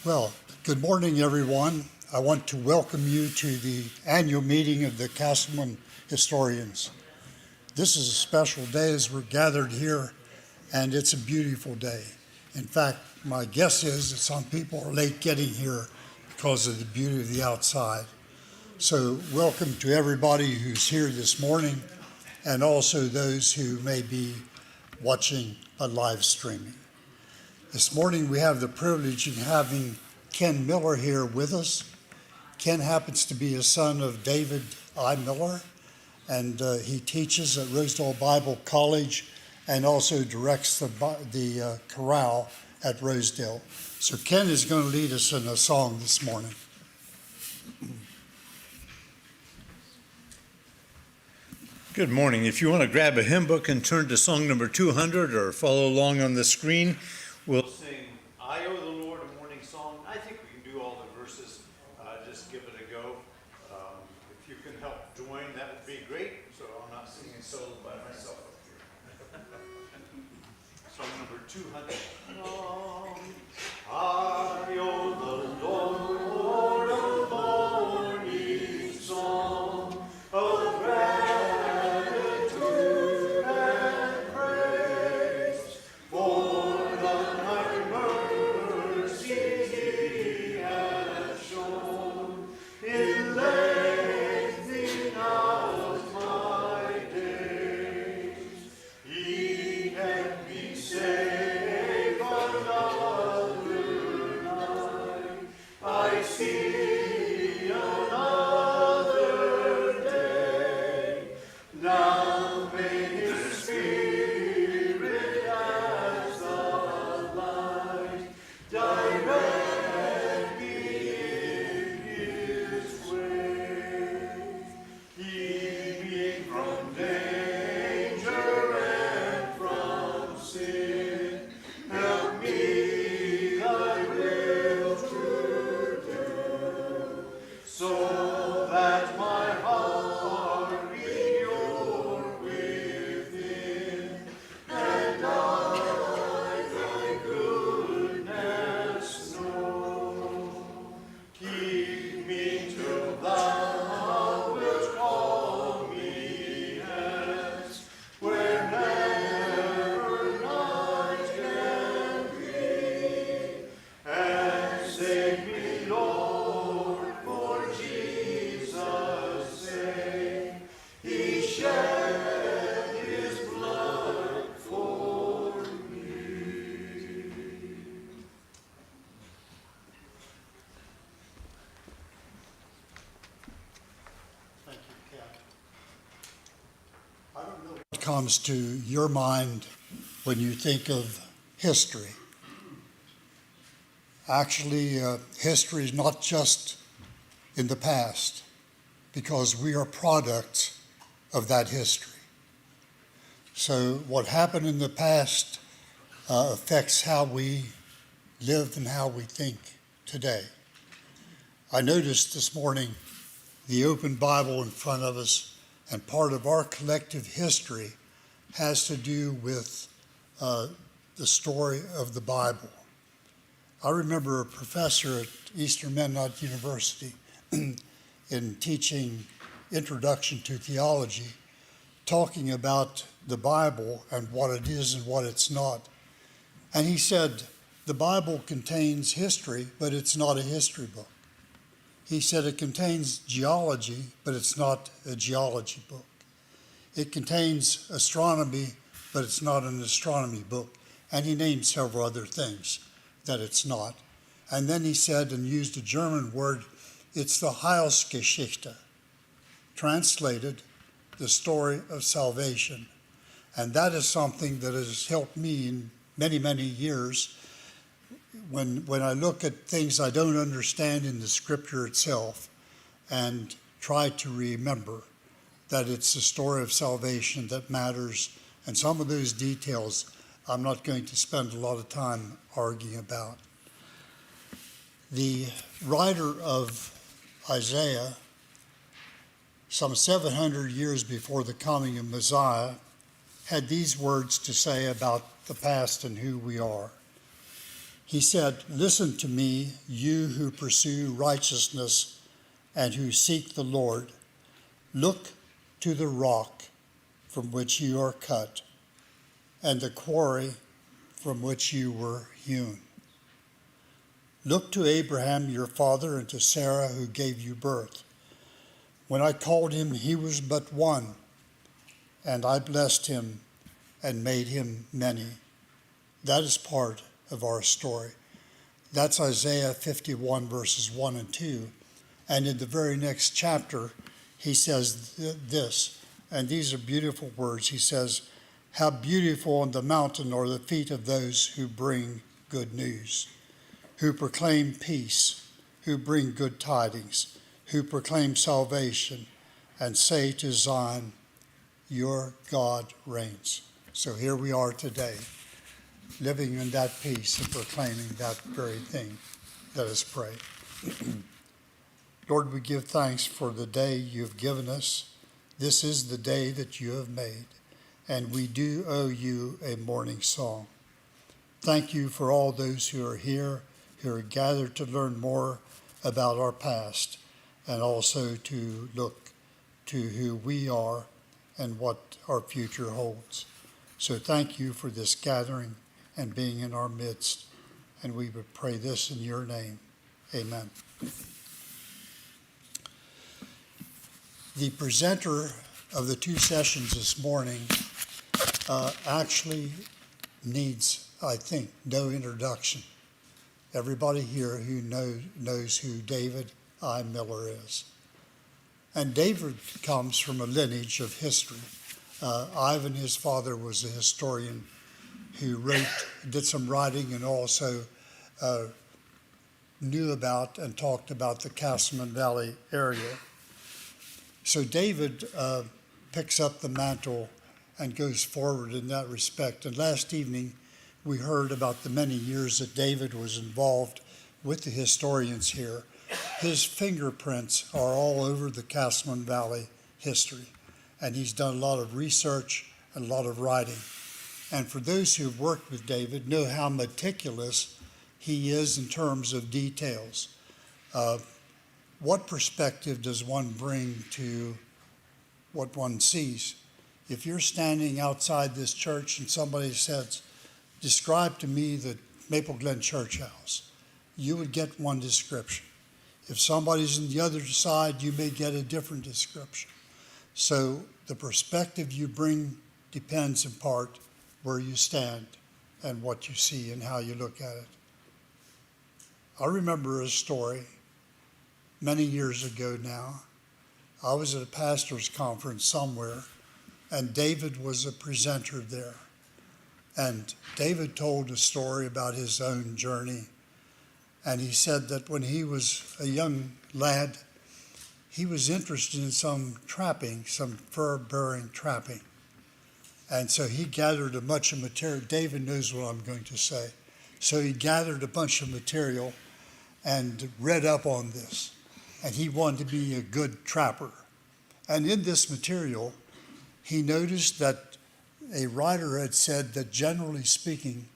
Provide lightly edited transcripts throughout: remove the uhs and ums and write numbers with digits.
Well, good morning, everyone. I want to welcome you to the annual meeting of the Casselman Historians. This is a special day as we're gathered here, and it's a beautiful day. In fact, my guess is that some people are late getting here because of the beauty of the outside. So welcome to everybody who's here this morning, and also those who may be watching a live streaming. This morning we have the privilege of having Ken Miller here with us. Ken happens to be a son of David I. Miller, and he teaches at Rosedale Bible College and also directs the chorale at Rosedale. So Ken is going to lead us in a song this morning. Good morning. If you want to grab a hymn book and turn to song number 200 or follow along on the screen, we'll sing I Owe the Lord a Morning Song. I think we can do all the verses. Just give it a go. If you can help join, that would be great. So I'm not singing solo by myself up here. Song number 200. I owe the Lord a morning song of comes to your mind when you think of history. Actually, history is not just in the past, because we are products of that history. So what happened in the past affects how we live and how we think today. I noticed this morning the open Bible in front of us, and part of our collective history has to do with the story of the Bible. I remember a professor at Eastern Mennonite University in teaching Introduction to Theology, talking about the Bible and what it is and what it's not. And he said, the Bible contains history, but it's not a history book. He said it contains geology, but it's not a geology book. It contains astronomy, but it's not an astronomy book. And he named several other things that it's not. And then he said, and used a German word, it's the Heilsgeschichte, translated, the story of salvation. And that is something that has helped me in many, many years. When I look at things I don't understand in the scripture itself and try to remember that it's the story of salvation that matters, and some of those details I'm not going to spend a lot of time arguing about. The writer of Isaiah, some 700 years before the coming of Messiah, had these words to say about the past and who we are. He said, "Listen to me, you who pursue righteousness and who seek the Lord. Look to the rock from which you are cut and the quarry from which you were hewn. Look to Abraham your father and to Sarah who gave you birth. When I called him, he was but one, and I blessed him and made him many." That is part of our story. That's Isaiah 51, verses 1 and 2. And in the very next chapter, he says this, and these are beautiful words. He says, "How beautiful on the mountain are the feet of those who bring good news, who proclaim peace, who bring good tidings, who proclaim salvation, and say to Zion, your God reigns." So here we are today, living in that peace and proclaiming that very thing. Let us pray. Lord, we give thanks for the day you've given us. This is the day that you have made, and we do owe you a morning song. Thank you for all those who are here, who are gathered to learn more about our past, and also to look to who we are and what our future holds. So thank you for this gathering and being in our midst, and we would pray this in your name. Amen. The presenter of the two sessions this morning actually needs, I think, no introduction. Everybody here who knows who David I. Miller is. And David comes from a lineage of history. Ivan, his father, was a historian who did some writing and also knew about and talked about the Casselman Valley area. So David picks up the mantle and goes forward in that respect. And last evening, we heard about the many years that David was involved with the historians here. His fingerprints are all over the Casselman Valley history, and he's done a lot of research and a lot of writing. And for those who've worked with David, know how meticulous he is in terms of details. What perspective does one bring to what one sees? If you're standing outside this church and somebody says, "Describe to me the Maple Glen Church House," you would get one description. If somebody's on the other side, you may get a different description. So the perspective you bring depends in part where you stand and what you see and how you look at it. I remember a story many years ago now. I was at a pastor's conference somewhere, and David was a presenter there. And David told a story about his own journey. And he said that when he was a young lad, he was interested in some trapping, some fur-bearing trapping. And so he gathered a bunch of material. David knows what I'm going to say. So he gathered a bunch of material and read up on this. And he wanted to be a good trapper. And in this material, he noticed that a writer had said that generally speaking,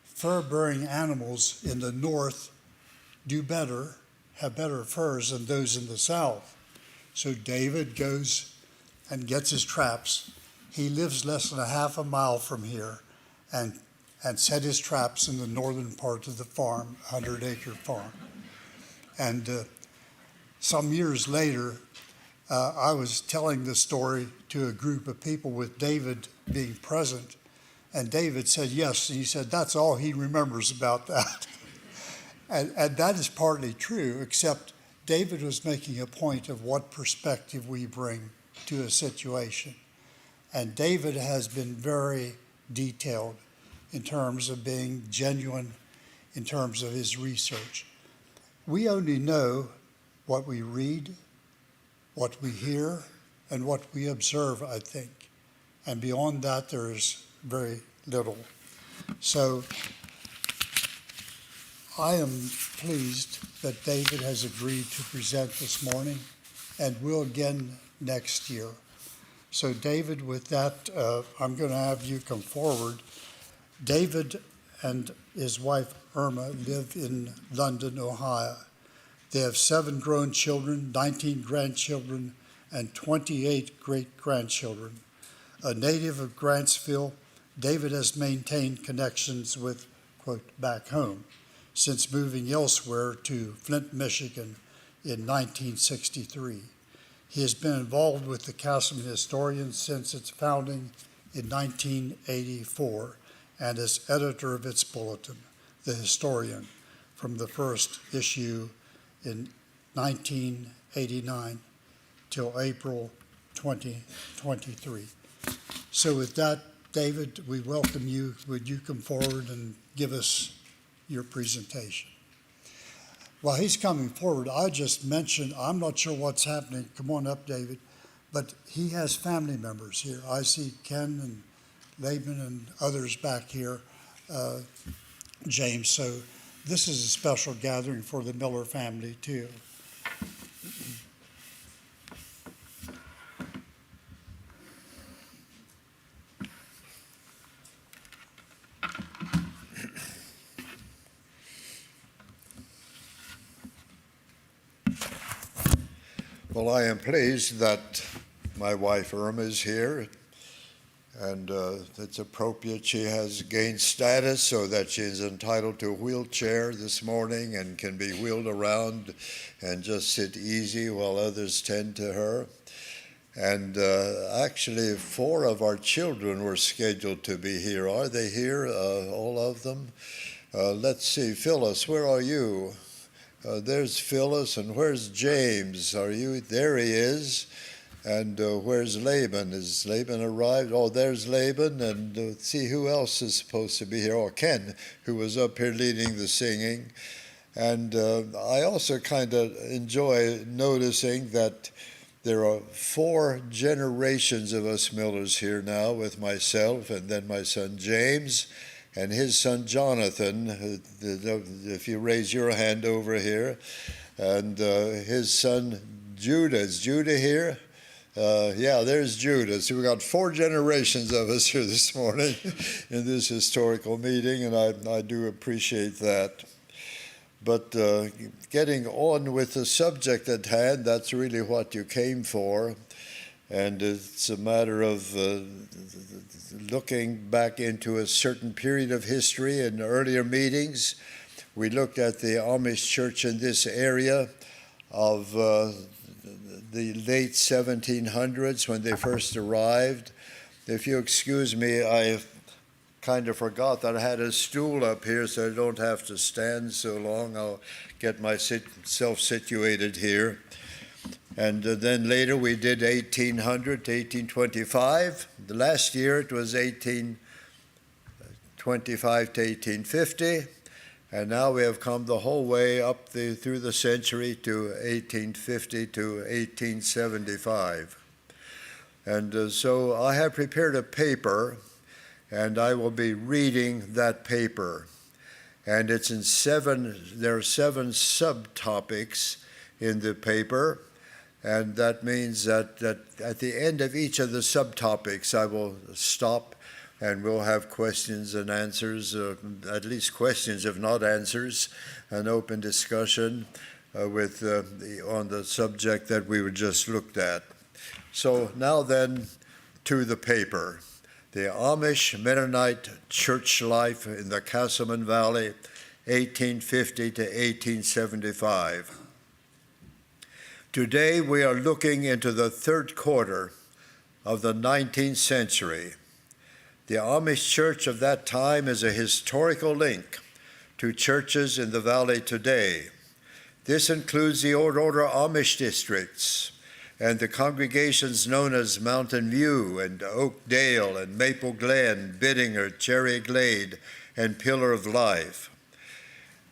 fur-bearing animals in the north have better furs than those in the south. So David goes and gets his traps. He lives less than a half a mile from here and set his traps in the northern part of the farm, 100-acre farm. And some years later, I was telling the story to a group of people with David being present, and David said yes, and he said that's all he remembers about that. And that is partly true, except David was making a point of what perspective we bring to a situation. And David has been very detailed in terms of being genuine in terms of his research. We only know what we read, what we hear, and what we observe, I think. And beyond that, there is very little. So I am pleased that David has agreed to present this morning and will again next year. So David, with that, I'm going to have you come forward. David and his wife Erma live in London, Ohio. They have 7 grown children, 19 grandchildren, and 28 great-grandchildren. A native of Grantsville, David has maintained connections with, quote, back home, since moving elsewhere to Flint, Michigan in 1963. He has been involved with the Casselman Historians since its founding in 1984 and is editor of its bulletin, The Historian, from the first issue in 1989 till April 2023. So with that, David, we welcome you. Would you come forward and give us your presentation? While he's coming forward, I just mentioned, I'm not sure what's happening. Come on up, David. But he has family members here. I see Ken and Laban and others back here, James. So this is a special gathering for the Miller family, too. Well, I am pleased that my wife Erma is here, and it's appropriate she has gained status so that she is entitled to a wheelchair this morning and can be wheeled around and just sit easy while others tend to her. And actually, 4 of our children were scheduled to be here. Are they here, all of them? Let's see, Phyllis, where are you? There's Phyllis, and where's James? Are you? There he is. And where's Laban? Has Laban arrived? Oh, there's Laban, and let's see who else is supposed to be here. Oh, Ken, who was up here leading the singing. And I also kind of enjoy noticing that there are 4 generations of us Millers here now, with myself and then my son James and his son Jonathan, if you raise your hand over here, and his son Judah. Is Judah here? Yeah, there's Judah. So we've got 4 generations of us here this morning in this historical meeting, and I do appreciate that. But getting on with the subject at hand, that's really what you came for. And it's a matter of looking back into a certain period of history. In earlier meetings, we looked at the Amish church in this area of the late 1700s when they first arrived. If you excuse me, I kind of forgot that I had a stool up here so I don't have to stand so long. I'll get myself situated here. And then later we did 1800 to 1825. The last year it was 1825 to 1850. And now we have come the whole way up through the century to 1850 to 1875. And so I have prepared a paper, and I will be reading that paper. And it's in there are 7 subtopics in the paper. And that means that at the end of each of the subtopics, I will stop and we'll have questions and answers, at least questions if not answers, an open discussion on the subject that we were just looked at. So now then to the paper. The Amish Mennonite Church Life in the Casselman Valley, 1850 to 1875. Today we are looking into the 3rd quarter of the 19th century. The Amish church of that time is a historical link to churches in the valley today. This includes the Old Order Amish districts and the congregations known as Mountain View and Oakdale and Maple Glen, Biddinger, Cherry Glade, and Pillar of Life.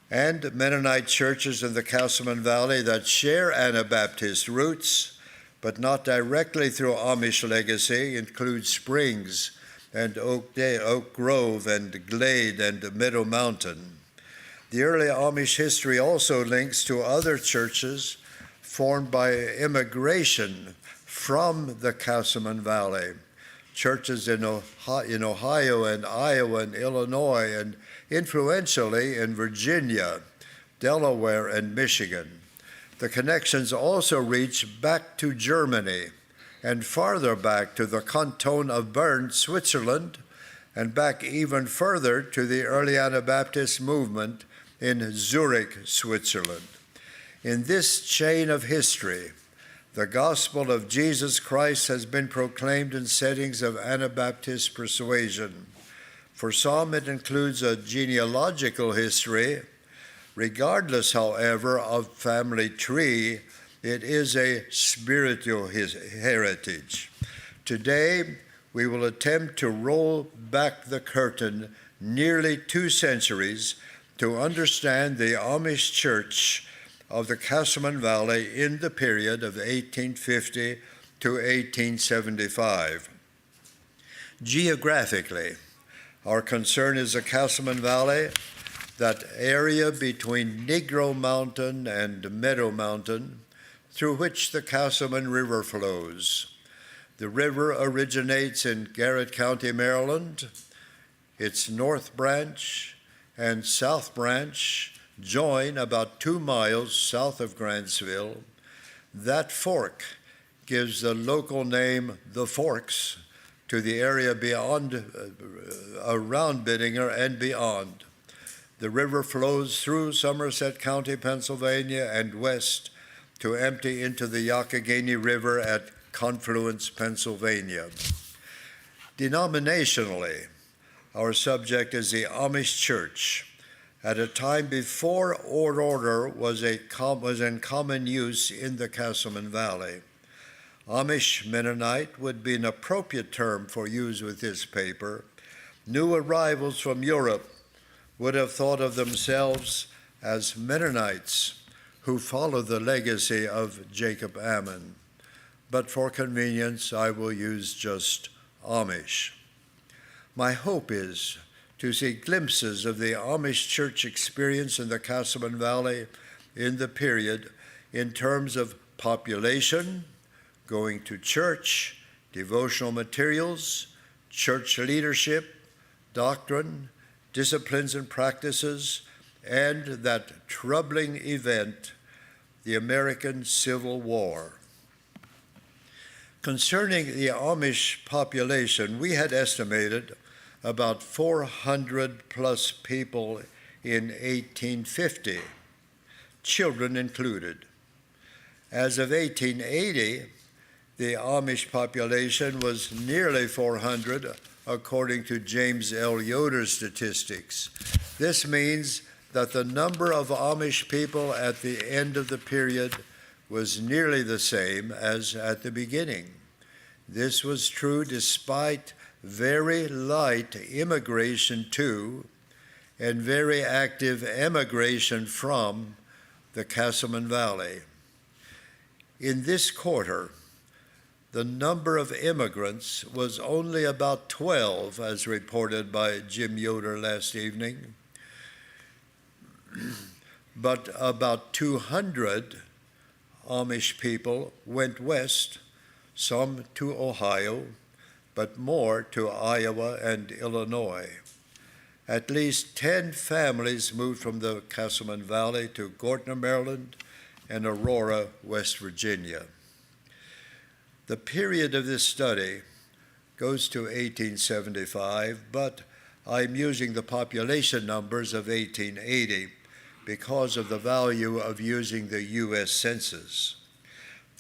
And Mennonite churches in the Casselman Valley that share Anabaptist roots, but not directly through Amish legacy, include Springs and Oak Grove and Glade and Meadow Mountain. The early Amish history also links to other churches formed by immigration from the Casselman Valley, churches in Ohio and Iowa and Illinois, and influentially in Virginia, Delaware, and Michigan. The connections also reach back to Germany and farther back to the canton of Bern, Switzerland, and back even further to the early Anabaptist movement in Zurich, Switzerland. In this chain of history, the gospel of Jesus Christ has been proclaimed in settings of Anabaptist persuasion. For some, it includes a genealogical history. Regardless, however, of family tree, it is a spiritual heritage. Today, we will attempt to roll back the curtain nearly 2 centuries to understand the Amish Church of the Casselman Valley in the period of 1850 to 1875. Geographically, our concern is the Casselman Valley, that area between Negro Mountain and Meadow Mountain, through which the Casselman River flows. The river originates in Garrett County, Maryland. Its North Branch and South Branch join about 2 miles south of Grantsville. That fork gives the local name the Forks to the area beyond, around Biddingham and beyond. The river flows through Somerset County, Pennsylvania, and west to empty into the Youghiogheny River at Confluence, Pennsylvania. Denominationally, our subject is the Amish Church, at a time before order was in common use in the Casselman Valley. Amish Mennonite would be an appropriate term for use with this paper. New arrivals from Europe would have thought of themselves as Mennonites who follow the legacy of Jacob Ammon. But for convenience, I will use just Amish. My hope is to see glimpses of the Amish church experience in the Casselman Valley in the period in terms of population, going to church, devotional materials, church leadership, doctrine, disciplines and practices, and that troubling event, the American Civil War. Concerning the Amish population, we had estimated about 400 plus people in 1850, children included. As of 1880, the Amish population was nearly 400, according to James L. Yoder's statistics. This means that the number of Amish people at the end of the period was nearly the same as at the beginning. This was true despite very light immigration to and very active emigration from the Casselman Valley. In this quarter, the number of immigrants was only about 12, as reported by Jim Yoder last evening, but about 200 Amish people went west, some to Ohio, but more to Iowa and Illinois. At least 10 families moved from the Casselman Valley to Gortner, Maryland, and Aurora, West Virginia. The period of this study goes to 1875, but I'm using the population numbers of 1880 because of the value of using the U.S. Census.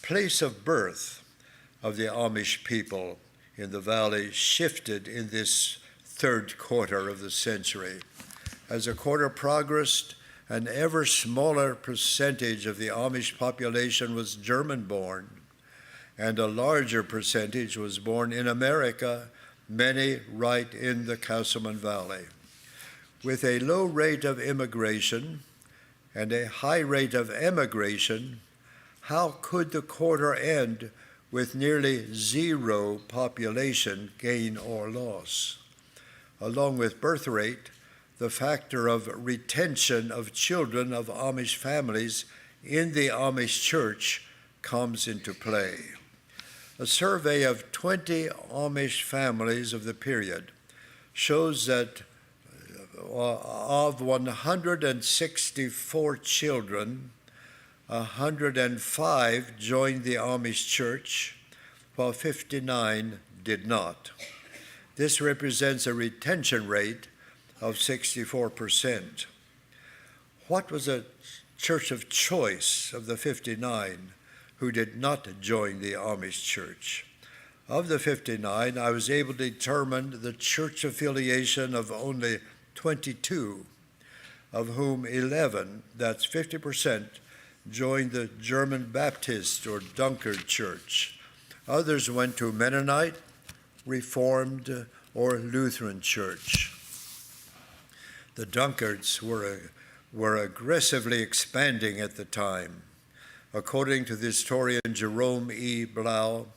Place of birth of the Amish people in the valley shifted in this third quarter of the century. As the quarter progressed, an ever smaller percentage of the Amish population was German-born, and a larger percentage was born in America, many right in the Casselman Valley. With a low rate of immigration and a high rate of emigration, how could the quarter end with nearly zero population gain or loss. Along with birth rate, the factor of retention of children of Amish families in the Amish church comes into play. A survey of 20 Amish families of the period shows that of 164 children, 105 joined the Amish church, while 59 did not. This represents a retention rate of 64%. What was a church of choice of the 59 who did not join the Amish church? Of the 59, I was able to determine the church affiliation of only 22, of whom 11, that's 50%, joined the German Baptist or Dunkard Church. Others went to Mennonite, Reformed, or Lutheran Church. The Dunkards were aggressively expanding at the time. According to the historian Jerome E. Blau,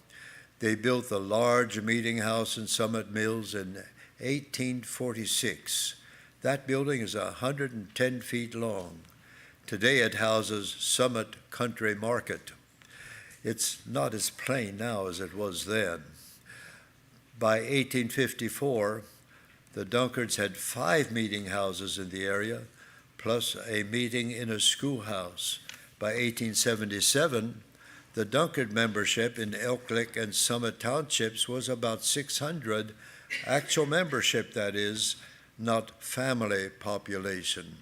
they built the large meeting house in Summit Mills in 1846. That building is 110 feet long. Today it houses Summit Country Market. It's not as plain now as it was then. By 1854, the Dunkards had 5 meeting houses in the area, plus a meeting in a schoolhouse. By 1877, the Dunkard membership in Elk Lick and Summit Townships was about 600, actual membership, that is, not family population.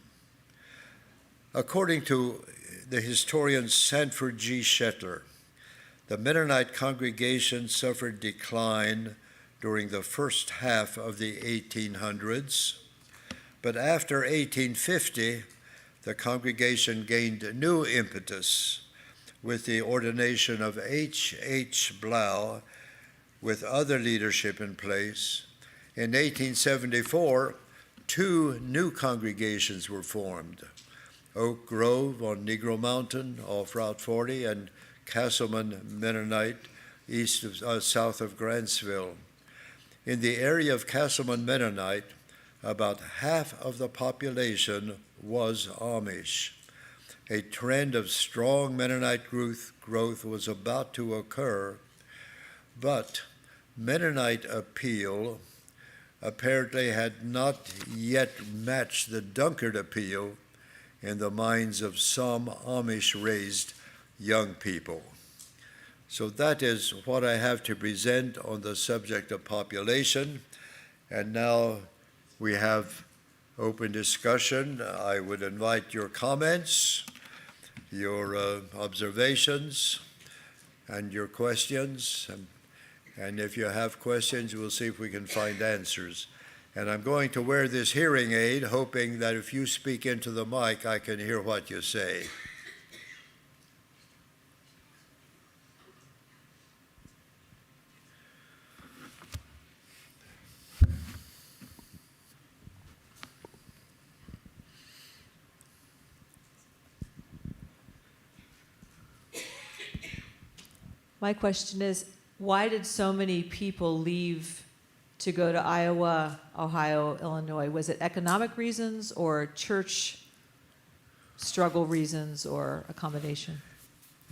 According to the historian Sanford G. Shetler, the Mennonite congregation suffered decline during the first half of the 1800s, but after 1850, the congregation gained new impetus with the ordination of H. Blau, with other leadership in place. In 1874, 2 new congregations were formed: Oak Grove on Negro Mountain off Route 40 and Casselman Mennonite south of Grantsville. In the area of Casselman Mennonite, about half of the population was Amish. A trend of strong Mennonite growth was about to occur, but Mennonite appeal apparently had not yet matched the Dunkard appeal in the minds of some Amish-raised young people. So that is what I have to present on the subject of population. And now we have open discussion. I would invite your comments, your observations, and your questions. And if you have questions, we'll see if we can find answers. And I'm going to wear this hearing aid, hoping that if you speak into the mic, I can hear what you say. My question is, why did so many people leave to go to Iowa, Ohio, Illinois? Was it economic reasons or church struggle reasons or a combination?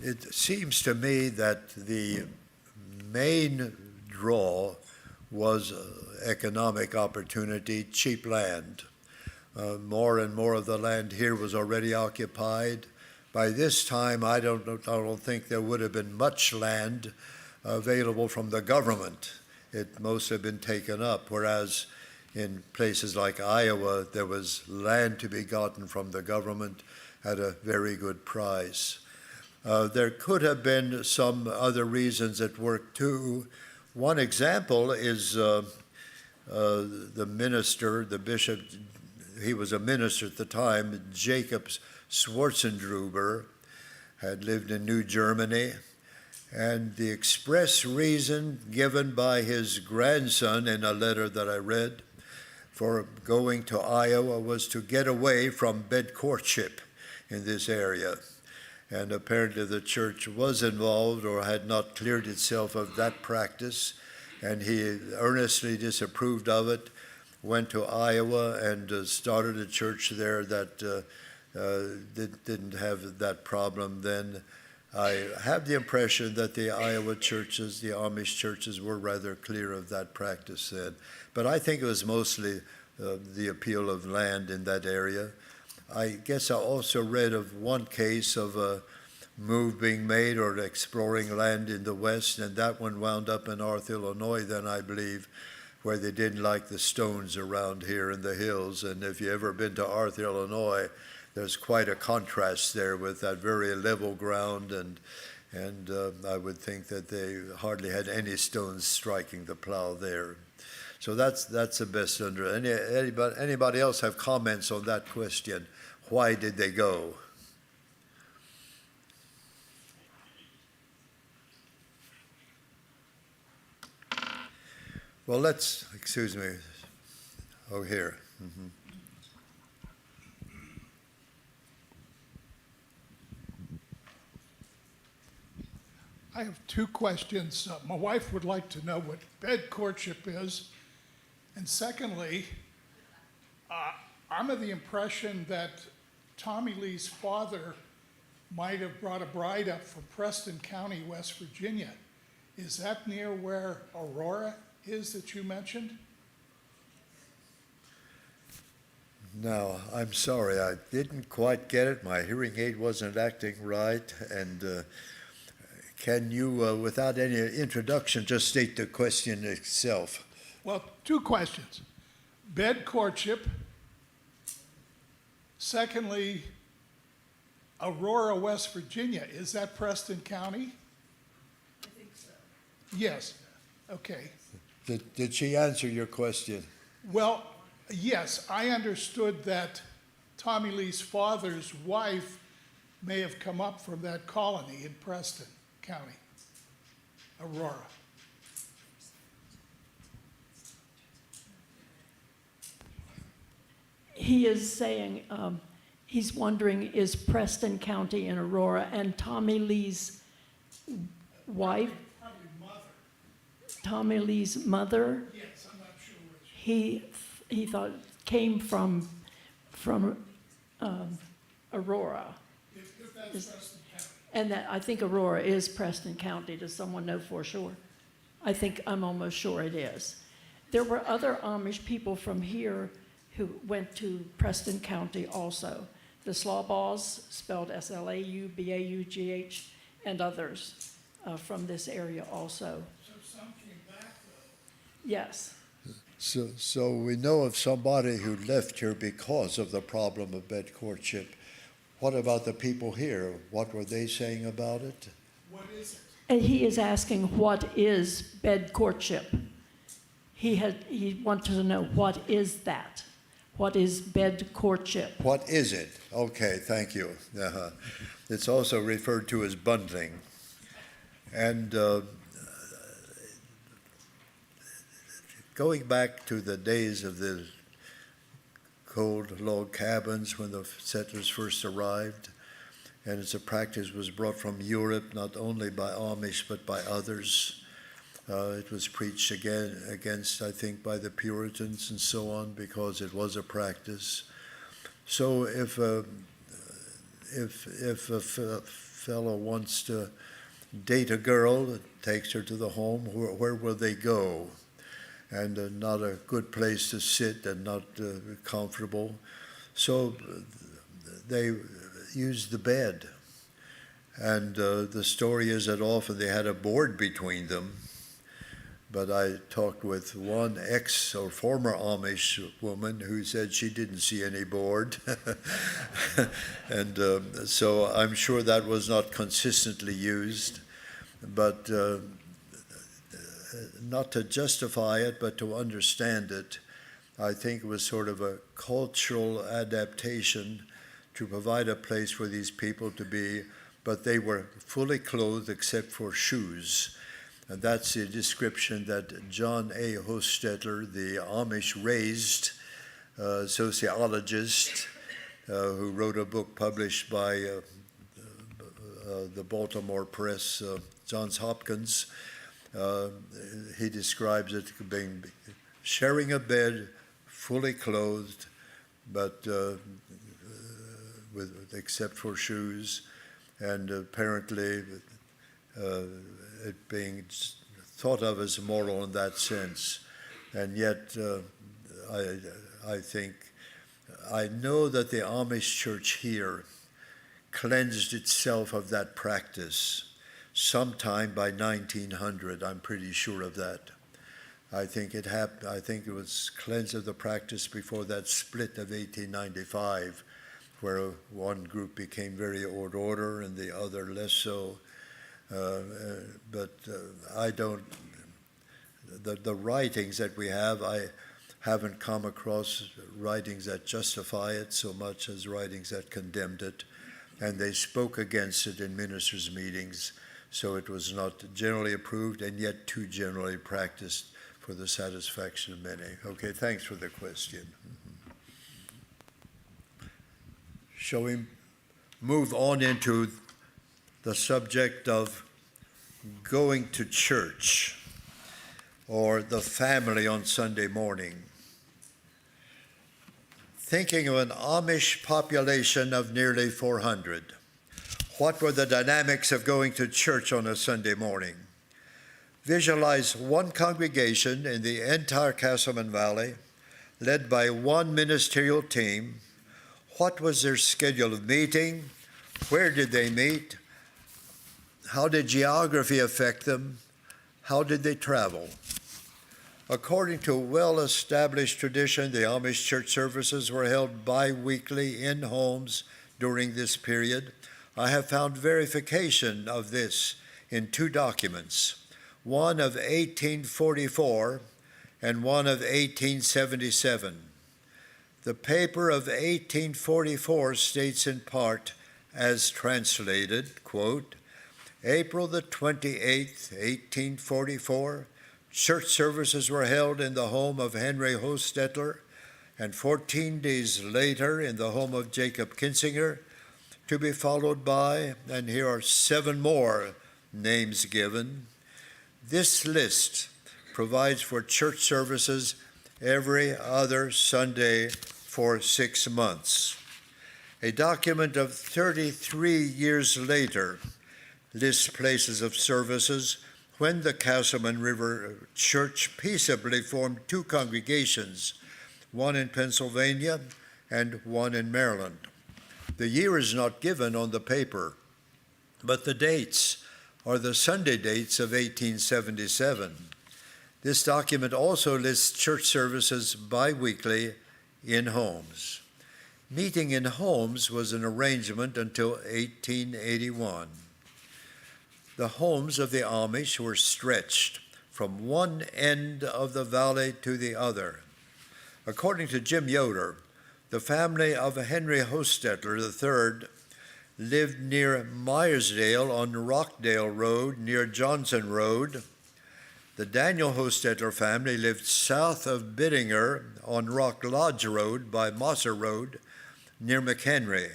It seems to me that the main draw was economic opportunity, cheap land. More and more of the land here was already occupied. By this time, I don't think there would have been much land available from the government. It must have been taken up, whereas in places like Iowa, there was land to be gotten from the government at a very good price. There could have been some other reasons at work too. One example is the minister, the bishop, he was a minister at the time, Jacob Schwarzendruber, had lived in New Germany, and the express reason given by his grandson in a letter that I read for going to Iowa was to get away from bed courtship in this area. and apparently the church was involved or had not cleared itself of that practice, and he earnestly disapproved of it, went to Iowa and started a church there that didn't have that problem then. I have the impression that the Iowa churches, the Amish churches, were rather clear of that practice then. But I think it was mostly the appeal of land in that area. I guess I also read of one case of a move being made or exploring land in the West, and that one wound up in North Illinois then, I believe, where they didn't like the stones around here in the hills. And if you've ever been to North Illinois, there's quite a contrast there with that very level ground, and I would think that they hardly had any stones striking the plow there. So that's the best under. Anybody else have comments on that question? Why did they go? Well, excuse me. Oh, here. Mm-hmm. I have two questions. My wife would like to know what bed courtship is. And secondly, I'm of the impression that Tommy Lee's father might have brought a bride up from Preston County, West Virginia. Is that near where Aurora is that you mentioned? No, I'm sorry. I didn't quite get it. My hearing aid wasn't acting right. And can you, without any introduction, just state the question itself? Well, two questions. Bed courtship. Secondly, Aurora, West Virginia. Is that Preston County? I think so. Yes. Okay. Did she answer your question? Well, yes, I understood that Tommy Lee's father's wife may have come up from that colony in Preston County, Aurora. He is saying, he's wondering, is Preston County in Aurora, and Tommy Lee's wife, Tommy Lee's mother, Yes, I'm not sure which. he thought came from Aurora. If that's Preston County. And that, I think Aurora is Preston County. Does someone know for sure? I'm almost sure it is. There were other Amish people from here who went to Preston County also. The Slawbaws, spelled S-L-A-U-B-A-U-G-H, and others from this area also. So some came back though. Yes. So we know of somebody who left here because of the problem of bed courtship. What about the people here? What were they saying about it? What is it? And he is asking, what is bed courtship? He wanted to know, what is that? What is bed courtship? What is it? Okay, thank you. It's also referred to as bundling. And going back to the days of the cold log cabins when the settlers first arrived, and it's a practice was brought from Europe, not only by Amish but by others. It was preached against, I think, by the Puritans and so on, because it was a practice. So if a fellow wants to date a girl, takes her to the home, where will they go? And not a good place to sit and not comfortable. So they used the bed. And the story is that often they had a board between them. But I talked with one ex or former Amish woman who said she didn't see any board. And so I'm sure that was not consistently used. But not to justify it, but to understand it, I think it was sort of a cultural adaptation to provide a place for these people to be, but they were fully clothed except for shoes. And that's the description that John A. Hostetler, the Amish-raised sociologist, who wrote a book published by the Baltimore press, Johns Hopkins. He describes it being sharing a bed, fully clothed, but except for shoes, and apparently it being thought of as moral in that sense. And yet, I know that the Amish church here cleansed itself of that practice sometime by 1900. I'm pretty sure of that. I think it happened. I think it was cleansed of the practice before that split of 1895, where one group became very order and the other less so. But I don't. The writings that we have, I haven't come across writings that justify it so much as writings that condemned it, and they spoke against it in ministers' meetings, so it was not generally approved and yet too generally practiced for the satisfaction of many. Okay, thanks for the question. Shall we move on into the subject of going to church or the family on Sunday morning? Thinking of an Amish population of nearly 400, what were the dynamics of going to church on a Sunday morning? Visualize one congregation in the entire Casselman Valley, led by one ministerial team. What was their schedule of meeting? Where did they meet? How did geography affect them? How did they travel? According to a well-established tradition, the Amish church services were held bi-weekly in homes during this period. I have found verification of this in two documents, one of 1844 and one of 1877. The paper of 1844 states in part, as translated, quote, April the 28th, 1844, church services were held in the home of Henry Hostetler, and 14 days later in the home of Jacob Kinsinger, to be followed by, and here are 7 more names given. This list provides for church services every other Sunday for 6 months. A document of 33 years later lists places of services when the Castleman River Church peaceably formed 2 congregations, one in Pennsylvania and one in Maryland. The year is not given on the paper, but the dates are the Sunday dates of 1877. This document also lists church services bi-weekly in homes. Meeting in homes was an arrangement until 1881. The homes of the Amish were stretched from one end of the valley to the other. According to Jim Yoder, the family of Henry Hostetler III lived near Myersdale on Rockdale Road near Johnson Road. The Daniel Hostetler family lived south of Biddinger on Rock Lodge Road by Mosser Road near McHenry.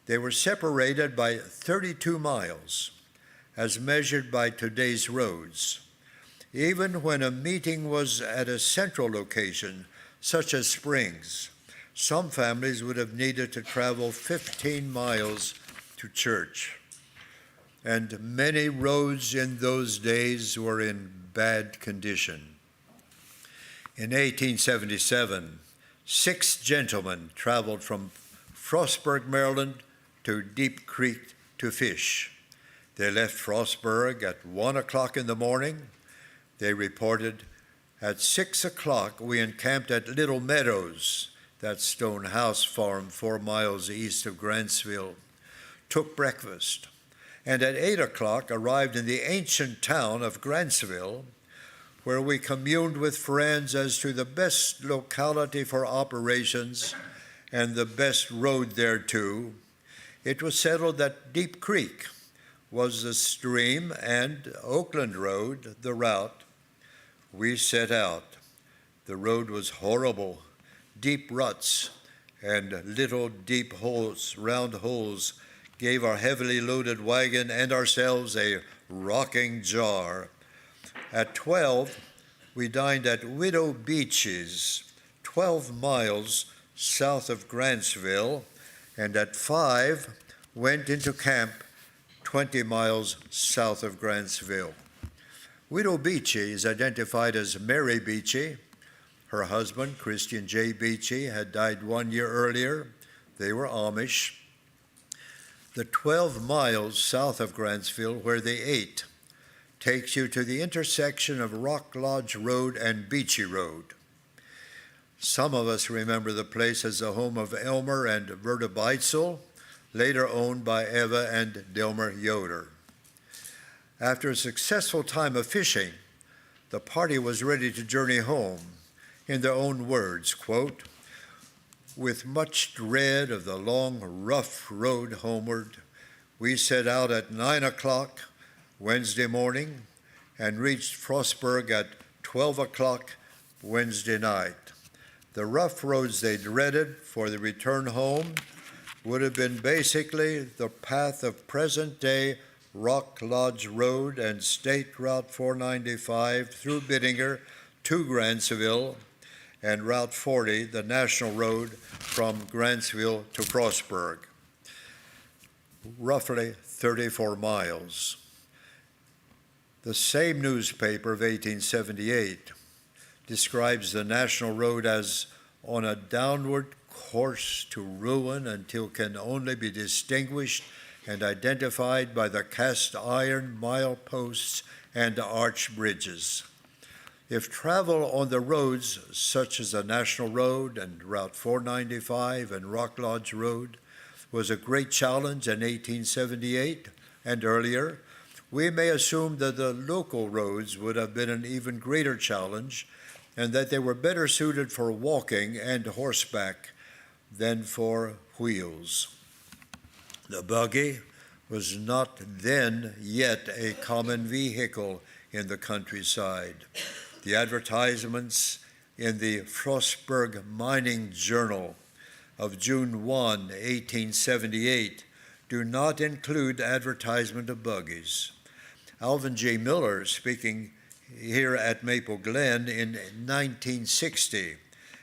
They were separated by 32 miles, as measured by today's roads. Even when a meeting was at a central location, such as Springs, some families would have needed to travel 15 miles to church. And many roads in those days were in bad condition. In 1877, 6 gentlemen traveled from Frostburg, Maryland to Deep Creek to fish. They left Frostburg at 1 o'clock in the morning. They reported, at 6 o'clock we encamped at Little Meadows, that stone house farm 4 miles east of Grantsville, took breakfast, and at 8 o'clock arrived in the ancient town of Grantsville, where we communed with friends as to the best locality for operations and the best road thereto. It was settled that Deep Creek was the stream and Oakland Road the route. We set out. The road was horrible, deep ruts and little deep holes, round holes gave our heavily loaded wagon and ourselves a rocking jar. At 12, we dined at Widow Beach's, 12 miles south of Grantsville, and at 5, went into camp 20 miles south of Grantsville. Widow Beachy is identified as Mary Beachy. Her husband, Christian J. Beachy, had died 1 year earlier. They were Amish. The 12 miles south of Grantsville, where they ate, takes you to the intersection of Rock Lodge Road and Beachy Road. Some of us remember the place as the home of Elmer and Verda Beitzel, later owned by Eva and Delmer Yoder. After a successful time of fishing, the party was ready to journey home. In their own words, quote, "With much dread of the long, rough road homeward, we set out at 9 o'clock Wednesday morning and reached Frostburg at 12 o'clock Wednesday night. The rough roads they dreaded for the return home would have been basically the path of present-day Rock Lodge Road and State Route 495 through Bittinger to Grantsville, and Route 40, the national road from Grantsville to Frostburg, roughly 34 miles. The same newspaper of 1878 describes the national road as on a downward course to ruin until can only be distinguished and identified by the cast iron mileposts and arch bridges. If travel on the roads such as the National Road and Route 495 and Rock Lodge Road was a great challenge in 1878 and earlier, we may assume that the local roads would have been an even greater challenge and that they were better suited for walking and horseback than for wheels. The buggy was not then yet a common vehicle in the countryside. The advertisements in the Frostburg Mining Journal of June 1, 1878, do not include advertisement of buggies. Alvin J. Miller, speaking here at Maple Glen in 1960,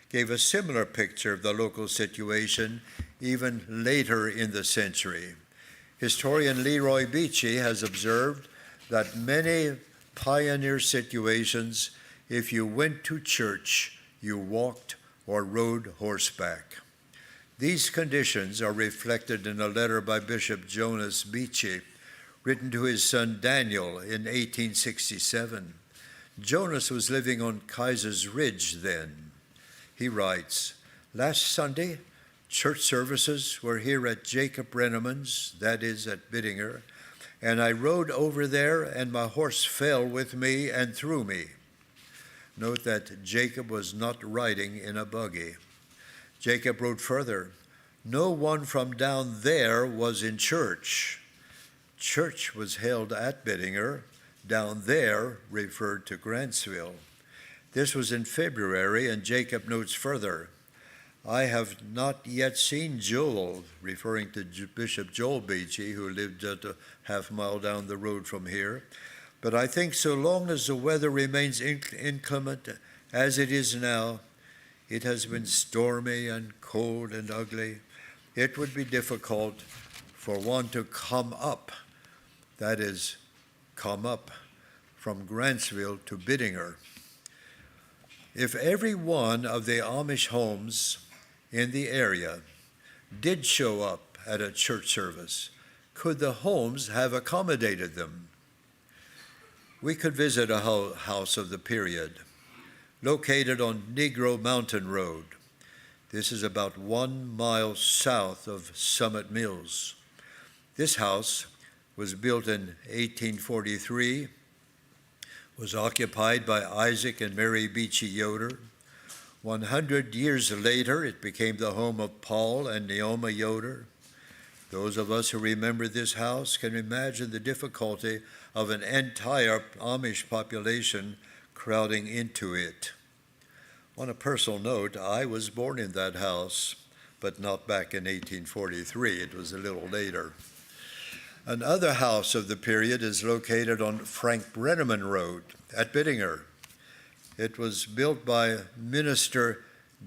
gave a similar picture of the local situation even later in the century. Historian Leroy Beachy has observed that many pioneer situations, if you went to church, you walked or rode horseback. These conditions are reflected in a letter by Bishop Jonas Beachy, written to his son Daniel in 1867. Jonas was living on Kaiser's Ridge then. He writes, "Last Sunday, church services were here at Jacob Brenneman's, that is at Bittinger, and I rode over there and my horse fell with me and threw me." Note that Jacob was not riding in a buggy. Jacob wrote further, "No one from down there was in church. Church was held at Bittinger. Down there referred to Grantsville." This was in February, and Jacob notes further, "I have not yet seen Joel," referring to Bishop Joel Beachy, who lived just a half mile down the road from here, "but I think so long as the weather remains inclement as it is now, it has been stormy and cold and ugly, it would be difficult for one to come up, that is, come up from Grantsville to Bittinger." If every one of the Amish homes in the area did show up at a church service, could the homes have accommodated them? We could visit a house of the period, located on Negro Mountain Road. This is about 1 mile south of Summit Mills. This house was built in 1843, was occupied by Isaac and Mary Beachy Yoder. 100 years later, it became the home of Paul and Neoma Yoder. Those of us who remember this house can imagine the difficulty of an entire Amish population crowding into it. On a personal note, I was born in that house, but not back in 1843. It was a little later. Another house of the period is located on Frank Brenneman Road at Bittinger. It was built by minister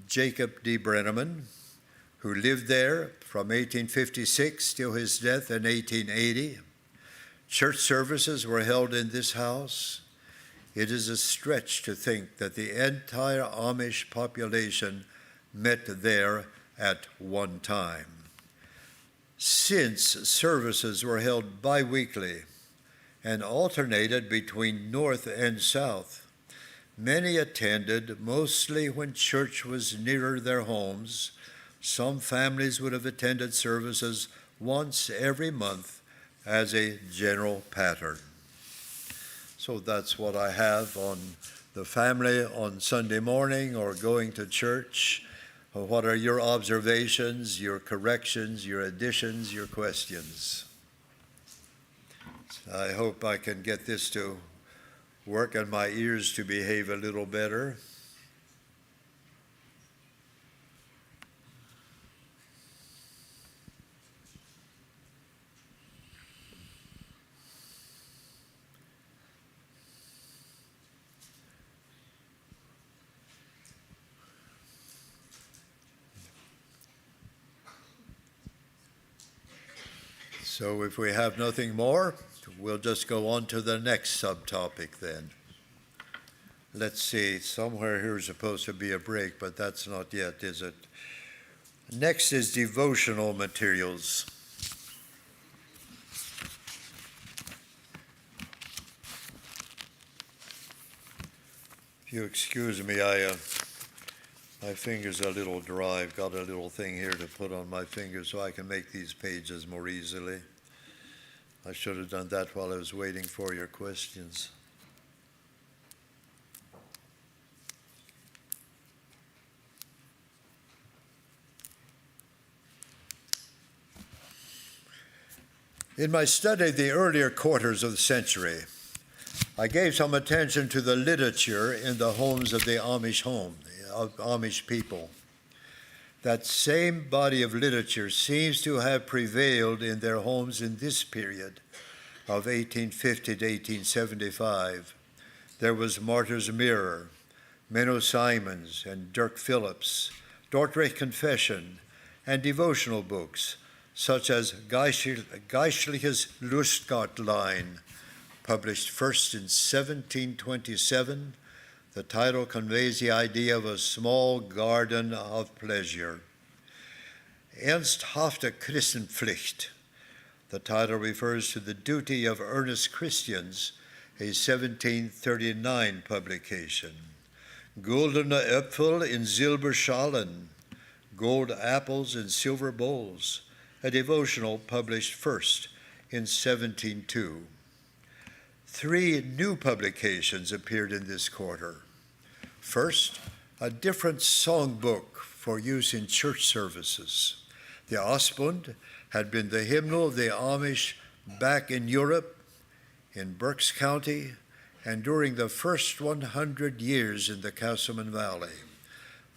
Jacob D. Brenneman, who lived there from 1856 till his death in 1880. Church services were held in this house. It is a stretch to think that the entire Amish population met there at one time. Since services were held bi-weekly and alternated between north and south, many attended mostly when church was nearer their homes. Some families would have attended services once every month as a general pattern. So that's what I have on the family on Sunday morning or going to church. What are your observations, your corrections, your additions, your questions? I hope I can get this to work and my ears to behave a little better. So if we have nothing more, we'll just go on to the next subtopic then. Let's see, somewhere here is supposed to be a break, but that's not yet, is it? Next is devotional materials. If you excuse me, my finger's a little dry. I've got a little thing here to put on my finger so I can make these pages more easily. I should have done that while I was waiting for your questions. In my study of the earlier quarters of the century, I gave some attention to the literature in the homes of the Amish people. That same body of literature seems to have prevailed in their homes in this period of 1850 to 1875. There was Martyr's Mirror, Menno Simons and Dirk Phillips, Dordrecht Confession, and devotional books such as Geistliches Lustgartlein, published first in 1727. The title conveys the idea of a small garden of pleasure. Ernsthafte Christenpflicht. The title refers to the duty of earnest Christians, a 1739 publication. Goldene Äpfel in Silberschalen, Gold Apples in Silver Bowls, a devotional published first in 1702. 3 new publications appeared in this quarter. First, a different songbook for use in church services. The Asbund had been the hymnal of the Amish back in Europe, in Berks County, and during the first 100 years in the Casselman Valley.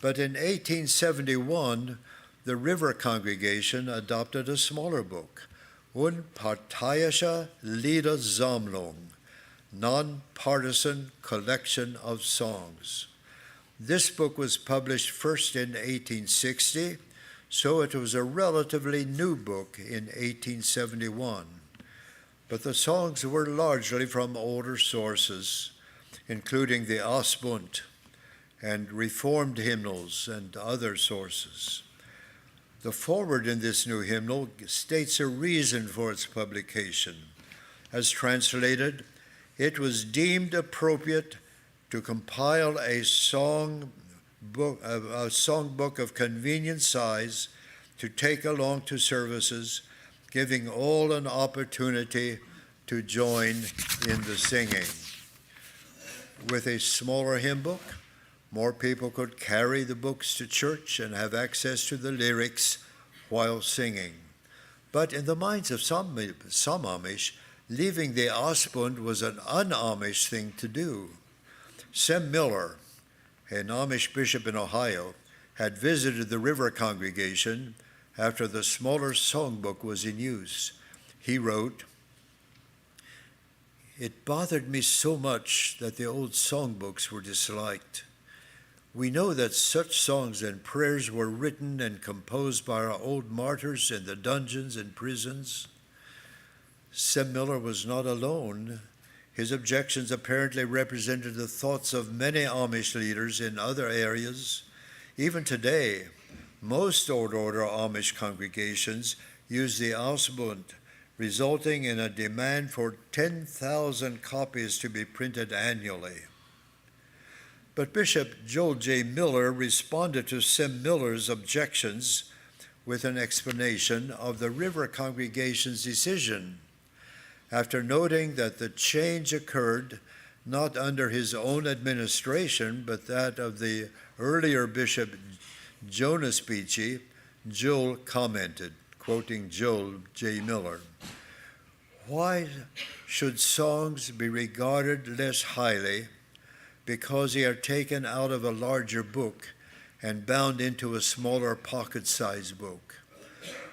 But in 1871, the River congregation adopted a smaller book, Unparteiische Liedersammlung, non-partisan collection of songs. This book was published first in 1860, so it was a relatively new book in 1871. But the songs were largely from older sources, including the Asbund and Reformed hymnals and other sources. The foreword in this new hymnal states a reason for its publication. As translated, it was deemed appropriate to compile a songbook of convenient size to take along to services, giving all an opportunity to join in the singing. With a smaller hymn book, more people could carry the books to church and have access to the lyrics while singing. But in the minds of some Amish, leaving the Asbund was an un-Amish thing to do. Sem Miller, an Amish bishop in Ohio, had visited the River congregation after the smaller songbook was in use. He wrote, It bothered me so much that the old songbooks were disliked. We know that such songs and prayers were written and composed by our old martyrs in the dungeons and prisons. Sem Miller was not alone. His objections apparently represented the thoughts of many Amish leaders in other areas. Even today, most Old Order Amish congregations use the Ausbund, resulting in a demand for 10,000 copies to be printed annually. But Bishop Joel J. Miller responded to Sem Miller's objections with an explanation of the River congregation's decision. After noting that the change occurred not under his own administration, but that of the earlier Bishop Jonas Beachy, Joel commented, quoting Joel J. Miller, "Why should songs be regarded less highly because they are taken out of a larger book and bound into a smaller pocket-sized book?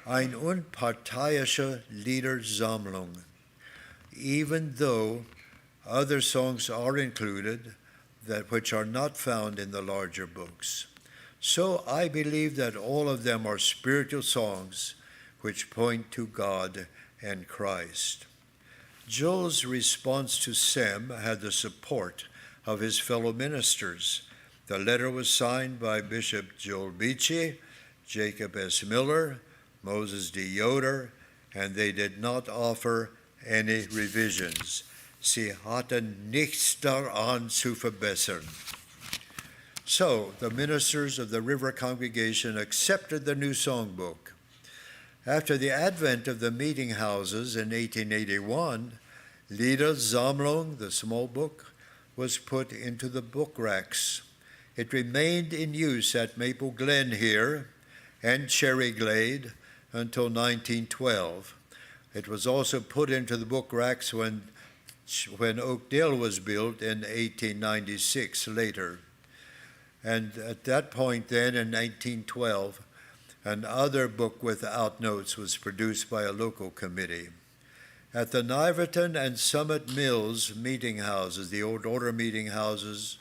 Ein unparteiische Liedersammlung. Even though other songs are included that which are not found in the larger books. So I believe that all of them are spiritual songs which point to God and Christ." Joel's response to Sem had the support of his fellow ministers. The letter was signed by Bishop Joel Beachy, Jacob S. Miller, Moses D. Yoder, and they did not offer any revisions. Sie hatten nichts daran zu verbessern. So the ministers of the River congregation accepted the new songbook. After the advent of the meeting houses in 1881, Liedersammlung, the small book, was put into the book racks. It remained in use at Maple Glen here and Cherry Glade until 1912. It was also put into the book racks when Oakdale was built in 1896 later. And at that point then, in 1912, another book without notes was produced by a local committee. At the Niverton and Summit Mills meeting houses, the Old Order meeting houses,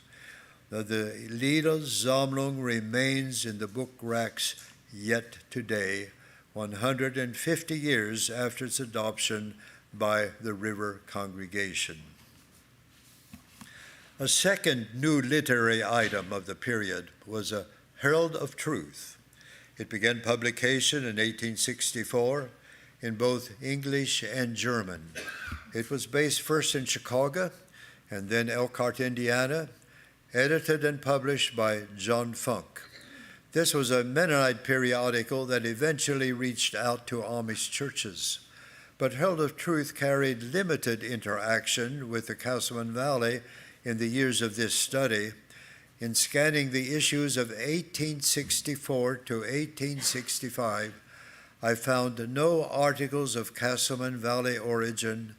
the Liedersammlung remains in the book racks yet today, 150 years after its adoption by the River congregation. A second new literary item of the period was a Herald of Truth. It began publication in 1864 in both English and German. It was based first in Chicago and then Elkhart, Indiana, edited and published by John Funk. This was a Mennonite periodical that eventually reached out to Amish churches. But Herald of Truth carried limited interaction with the Cassleman Valley in the years of this study. In scanning the issues of 1864 to 1865, I found no articles of Casselman Valley origin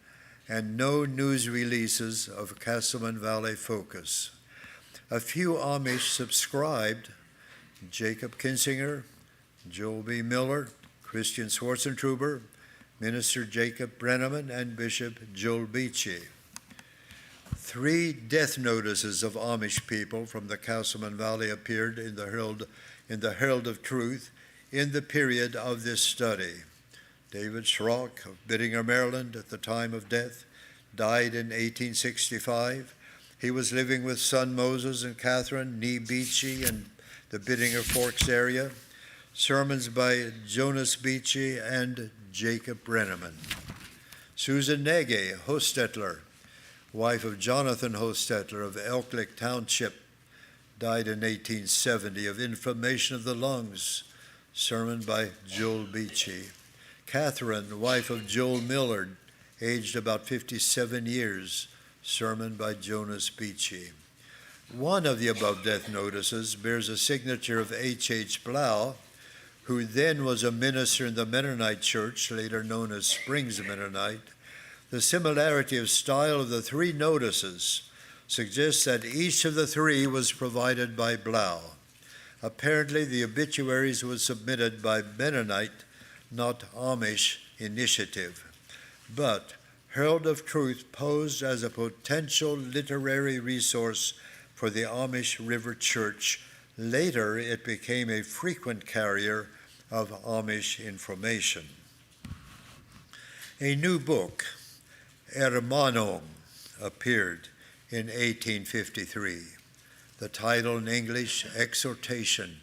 and no news releases of Casselman Valley focus. A few Amish subscribed: Jacob Kinsinger, Joel B. Miller, Christian Schwarzentruber, Minister Jacob Brenneman, and Bishop Joel Beachy. 3 death notices of Amish people from the Casselman Valley appeared in the Herald of Truth in the period of this study. David Schrock of Biddinger, Maryland, at the time of death, died in 1865. He was living with son Moses and Catherine Nee Beachy in the Biddinger Forks area. Sermons by Jonas Beachy and Jacob Brenneman. Susan Nege Hostetler, wife of Jonathan Hostetler of Elk Lick Township, died in 1870 of inflammation of the lungs. Sermon by Joel Beachy. Catherine, wife of Joel Millard, aged about 57 years. Sermon by Jonas Beachy. One of the above death notices bears a signature of H. Blau, who then was a minister in the Mennonite church, later known as Springs Mennonite. The similarity of style of the 3 notices suggests that each of the 3 was provided by Blau. Apparently, the obituaries were submitted by Mennonite, not Amish initiative. But Herald of Truth posed as a potential literary resource for the Amish River Church. Later, it became a frequent carrier of Amish information. A new book, Erma, appeared in 1853. The title in English, Exhortation.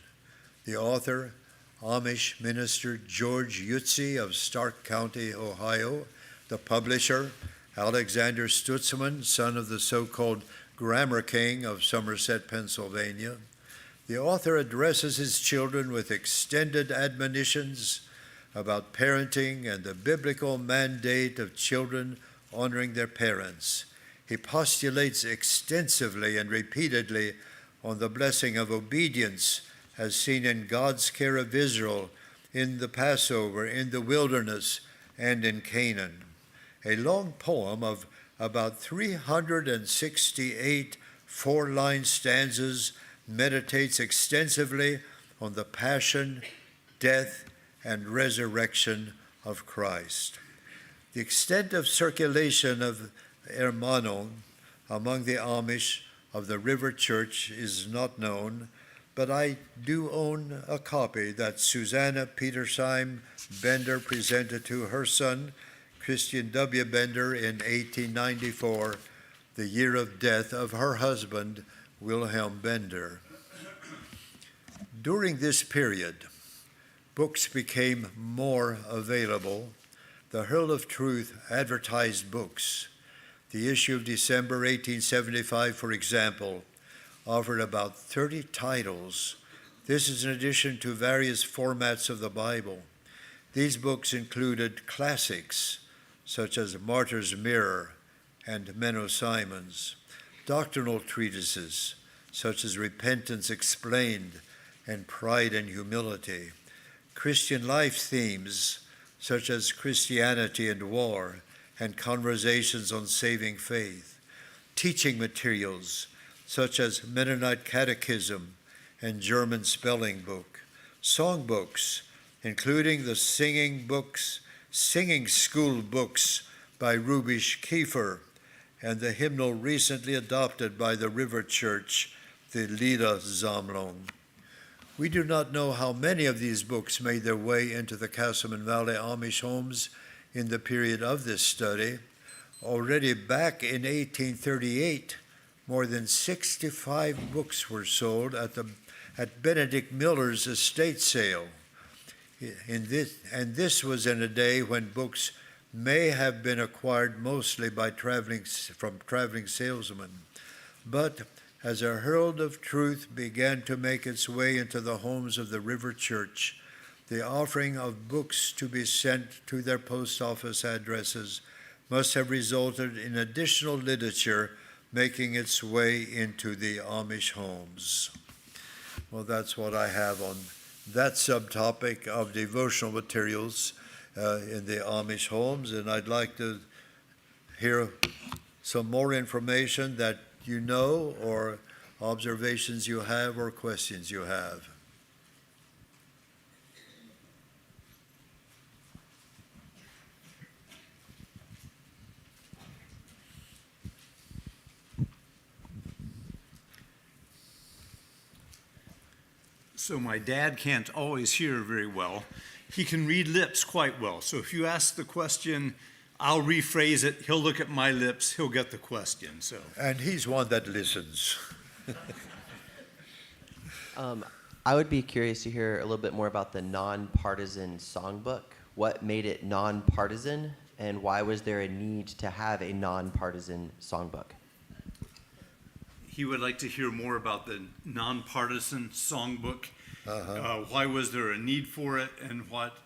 The author, Amish minister George Yutzi of Stark County, Ohio. The publisher, Alexander Stutzman, son of the so-called Grammar King of Somerset, Pennsylvania. The author addresses his children with extended admonitions about parenting and the biblical mandate of children honoring their parents. He postulates extensively and repeatedly on the blessing of obedience as seen in God's care of Israel in the Passover, in the wilderness, and in Canaan. A long poem of about 368 four-line stanzas meditates extensively on the passion, death, and resurrection of Christ. The extent of circulation of Erma among the Amish of the River Church is not known, but I do own a copy that Susanna Petersheim Bender presented to her son, Christian W. Bender, in 1894, the year of death of her husband, Wilhelm Bender. During this period, books became more available. The Herald of Truth advertised books. The issue of December 1875, for example, offered about 30 titles. This is in addition to various formats of the Bible. These books included classics such as Martyr's Mirror and Menno Simons, doctrinal treatises such as Repentance Explained and Pride and Humility, Christian life themes such as Christianity and War and Conversations on Saving Faith, teaching materials such as Mennonite Catechism and German Spelling Book, songbooks, including the singing school books by Rubisch Kiefer, and the hymnal recently adopted by the River Church, the Liedersammlung. We do not know how many of these books made their way into the Casselman Valley Amish homes in the period of this study. Already back in 1838, more than 65 books were sold at Benedict Miller's estate sale. This was in a day when books may have been acquired mostly by traveling salesmen. But as a Herald of Truth began to make its way into the homes of the River Church, the offering of books to be sent to their post office addresses must have resulted in additional literature making its way into the Amish homes. Well, that's what I have on that subtopic of devotional materials in the Amish homes, and I'd like to hear some more information that you know, or observations you have, or questions you have. So my dad can't always hear very well. He can read lips quite well. So if you ask the question, I'll rephrase it. He'll look at my lips. He'll get the question. So. And he's one that listens. I would be curious to hear a little bit more about the nonpartisan songbook. What made it nonpartisan, and why was there a need to have a nonpartisan songbook? He would like to hear more about the nonpartisan songbook. Why was there a need for it, and what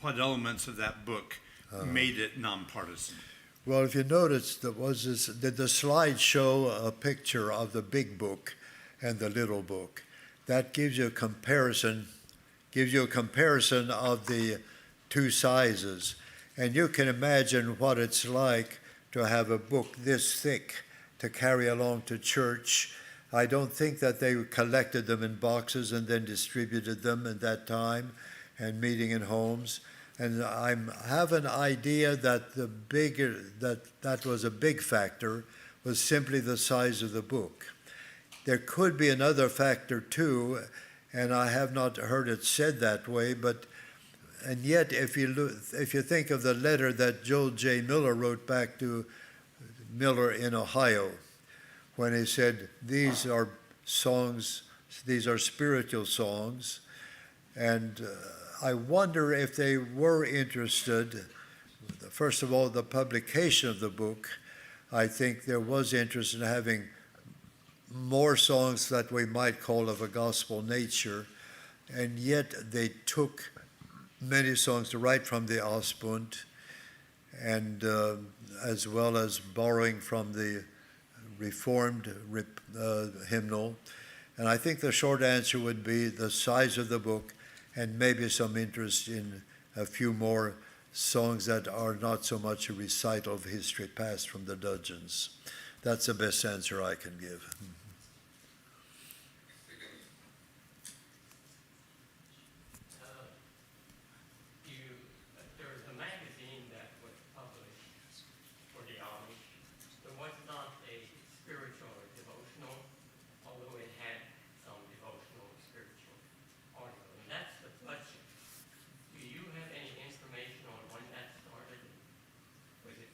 elements of that book made it nonpartisan? Well, if you notice, did the slide show a picture of the big book and the little book? That gives you a comparison of the two sizes. And you can imagine what it's like to have a book this thick to carry along to church. I don't think that they collected them in boxes and then distributed them at that time and meeting in homes. And I have an idea that that was a big factor, was simply the size of the book. There could be another factor too, and I have not heard it said that way, and yet if you think of the letter that Joel J. Miller wrote back to Miller in Ohio, when he said, these are songs, these are spiritual songs, and I wonder if they were interested, first of all, the publication of the book. I think there was interest in having more songs that we might call of a gospel nature, and yet they took many songs right from the Osbund, and as well as borrowing from the Reformed hymnal. And I think the short answer would be the size of the book and maybe some interest in a few more songs that are not so much a recital of history past from the Dudgeons. That's the best answer I can give. There was a magazine that was published for the Amish. It was not a spiritual or devotional, although it had some devotional or spiritual article. And that's the budget. Do you have any information on when that started? Was it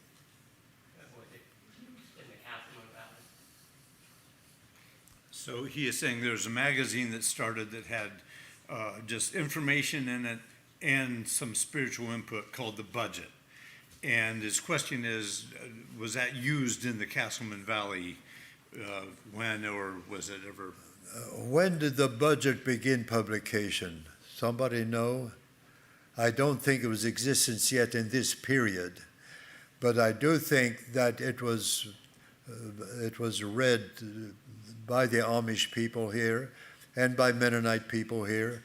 used in the Casselman Valley? So he is saying there's a magazine that started that had just information in it and some spiritual input called The Budget. And his question is, was that used in the Casselman Valley when, or was it ever? When did the Budget begin publication? Somebody know? I don't think it was existence yet in this period, but I do think that it was read by the Amish people here and by Mennonite people here,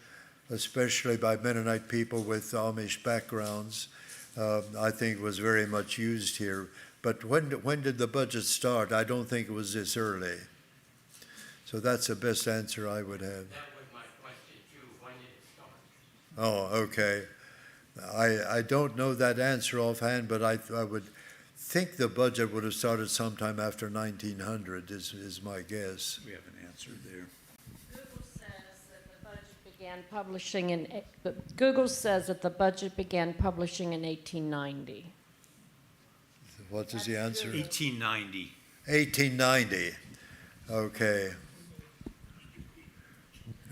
especially by Mennonite people with Amish backgrounds. I think it was very much used here. But when did the Budget start? I don't think it was this early. So that's the best answer I would have. That was my question too. When did it start? Oh, okay. I don't know that answer offhand, but I would think the Budget would have started sometime after 1900 is my guess. We have an answer there. Google says that the budget began publishing in 1890. What is the answer? 1890. 1890. Okay.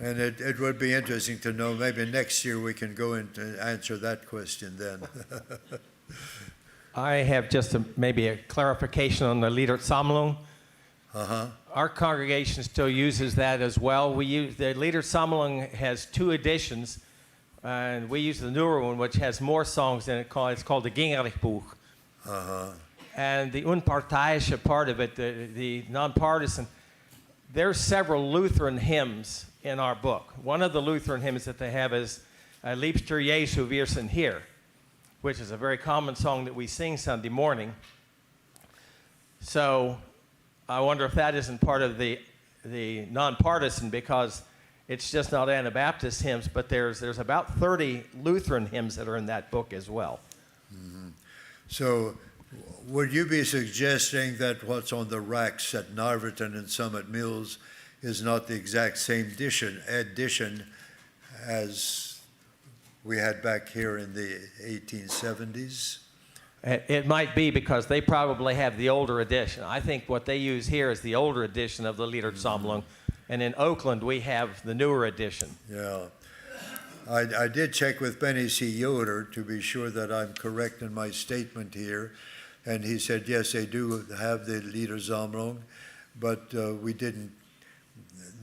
And it would be interesting to know, maybe next year we can go into answer that question then. I have just maybe a clarification on the Liedersammlung. Uh-huh. Our congregation still uses that as well. We use the Liedersammlung has 2 editions, and we use the newer one, which has more songs in it. It's called the Gingerich-Buch. Uh-huh. And the unparteiische part of it, the nonpartisan, there's several Lutheran hymns in our book. One of the Lutheran hymns that they have is Liebster Jesu, wir sind hier, which is a very common song that we sing Sunday morning. So I wonder if that isn't part of the nonpartisan, because it's just not Anabaptist hymns, but there's about 30 Lutheran hymns that are in that book as well. Mm-hmm. So would you be suggesting that what's on the racks at Narverton and Summit Mills is not the exact same edition as we had back here in the 1870s? It might be, because they probably have the older edition. I think what they use here is the older edition of the Liedersammlung, and in Oakland we have the newer edition. Yeah. I did check with Benny C. Yoder to be sure that I'm correct in my statement here, and he said, yes, they do have the Liedersammlung, but we didn't,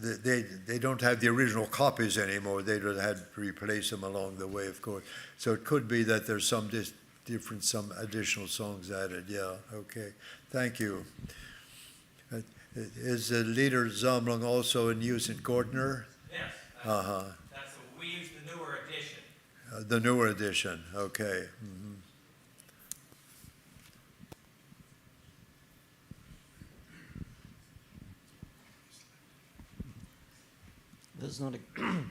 they don't have the original copies anymore. They would have had to replace them along the way, of course. So it could be that there's some some additional songs added. Yeah, okay. Thank you. Is the Liedersammlung also in use in Gortner? Yes. Uh-huh. We use the newer edition. The newer edition, okay. Mm-hmm. This is not,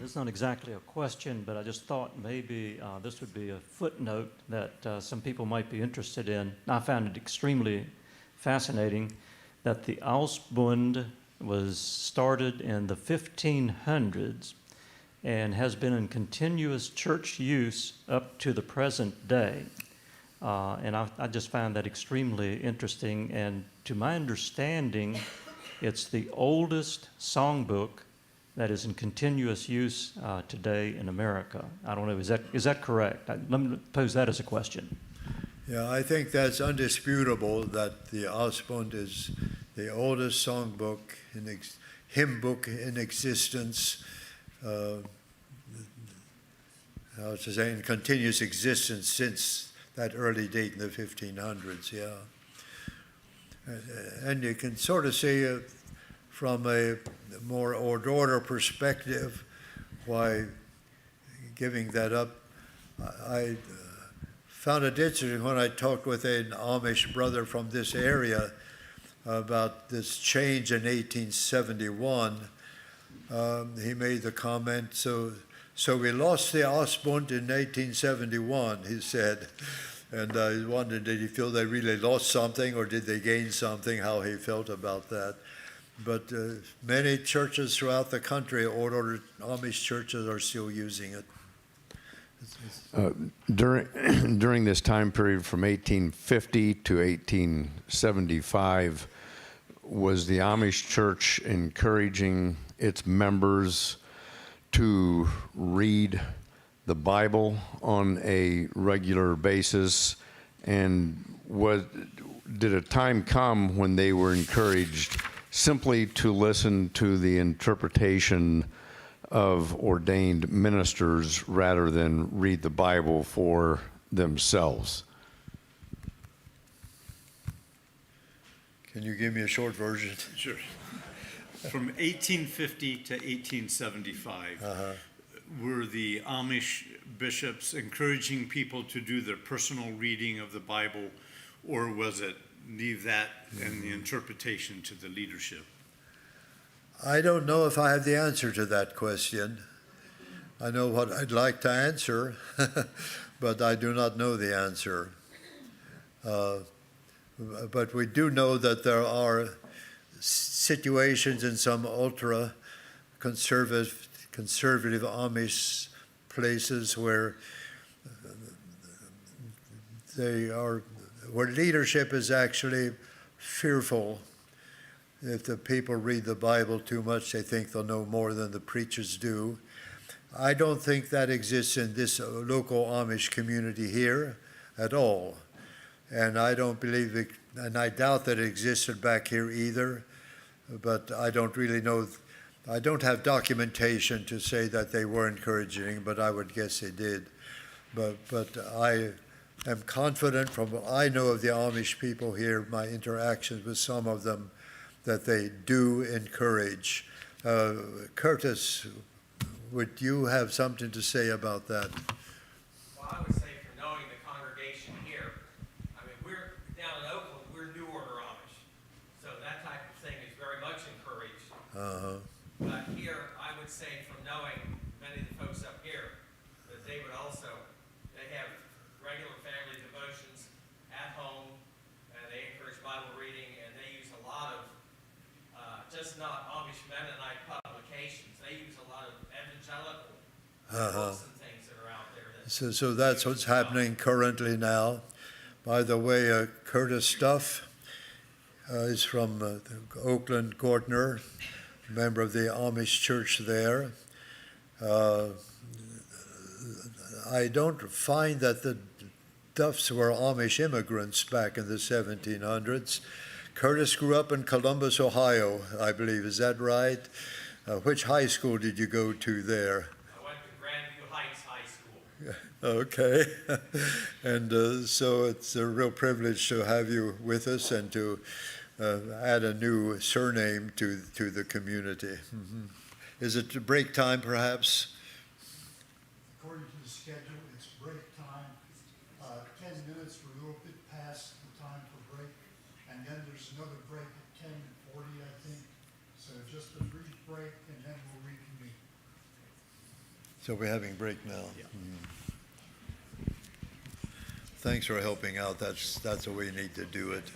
this is not exactly a question, but I just thought maybe this would be a footnote that some people might be interested in. I found it extremely fascinating that the Ausbund was started in the 1500s and has been in continuous church use up to the present day. And I just found that extremely interesting. And to my understanding, it's the oldest songbook that is in continuous use today in America. I don't know, is that correct? Let me pose that as a question. Yeah, I think that's undisputable that the Ausbund is the oldest songbook, hymn book in existence, how to say, in continuous existence since that early date in the 1500s, yeah. And you can sort of see from a more order perspective why giving that up. I found it interesting when I talked with an Amish brother from this area about this change in 1871. He made the comment, so we lost the Ausbund in 1871, he said. And I wondered, did he feel they really lost something or did they gain something, how he felt about that. But many churches throughout the country, ordered Amish churches, are still using it. During this time period from 1850 to 1875, was the Amish church encouraging its members to read the Bible on a regular basis? And did a time come when they were encouraged simply to listen to the interpretation of ordained ministers rather than read the Bible for themselves? Can you give me a short version? Sure. From 1850 to 1875, were the Amish bishops encouraging people to do their personal reading of the Bible, or was it leave that and the interpretation to the leadership? I don't know if I have the answer to that question. I know what I'd like to answer, but I do not know the answer. But we do know that there are situations in some ultra-conservative Amish places where where leadership is actually fearful. If the people read the Bible too much, they think they'll know more than the preachers do. I don't think that exists in this local Amish community here at all. And I don't believe it, and I doubt that it existed back here either, but I don't really know. I don't have documentation to say that they were encouraging, but I would guess they did. But I am confident from what I know of the Amish people here, my interactions with some of them, that they do encourage. Curtis, would you have something to say about that? Well, I would say from knowing the congregation here, I mean, we're down in Oakland, we're New Order Amish. So that type of thing is very much encouraged. But here, I would say from knowing many of the folks up here, that they would also, they have regular family devotions at home, and they encourage Bible reading, and they use a lot of, just not Amish Mennonite publications, they use a lot of evangelical books and things that are out there. So that's what's happening currently now. By the way, Curtis Stuff is from Oakland, Gortner, member of the Amish church there. I don't find that the Duffs were Amish immigrants back in the 1700s. Curtis grew up in Columbus, Ohio, I believe. Is that right? Which high school did you go to there? I went to Grandview Heights High School. Okay. And so it's a real privilege to have you with us and to add a new surname to the community. Is it break time, perhaps? According to the schedule, it's break time. 10 minutes, we're a little bit past the time for break. And then there's another break at 10:40, I think. So just a brief break, and then we'll reconvene. So we're having break now. Mhm. Thanks for helping out. That's the way we need to do it.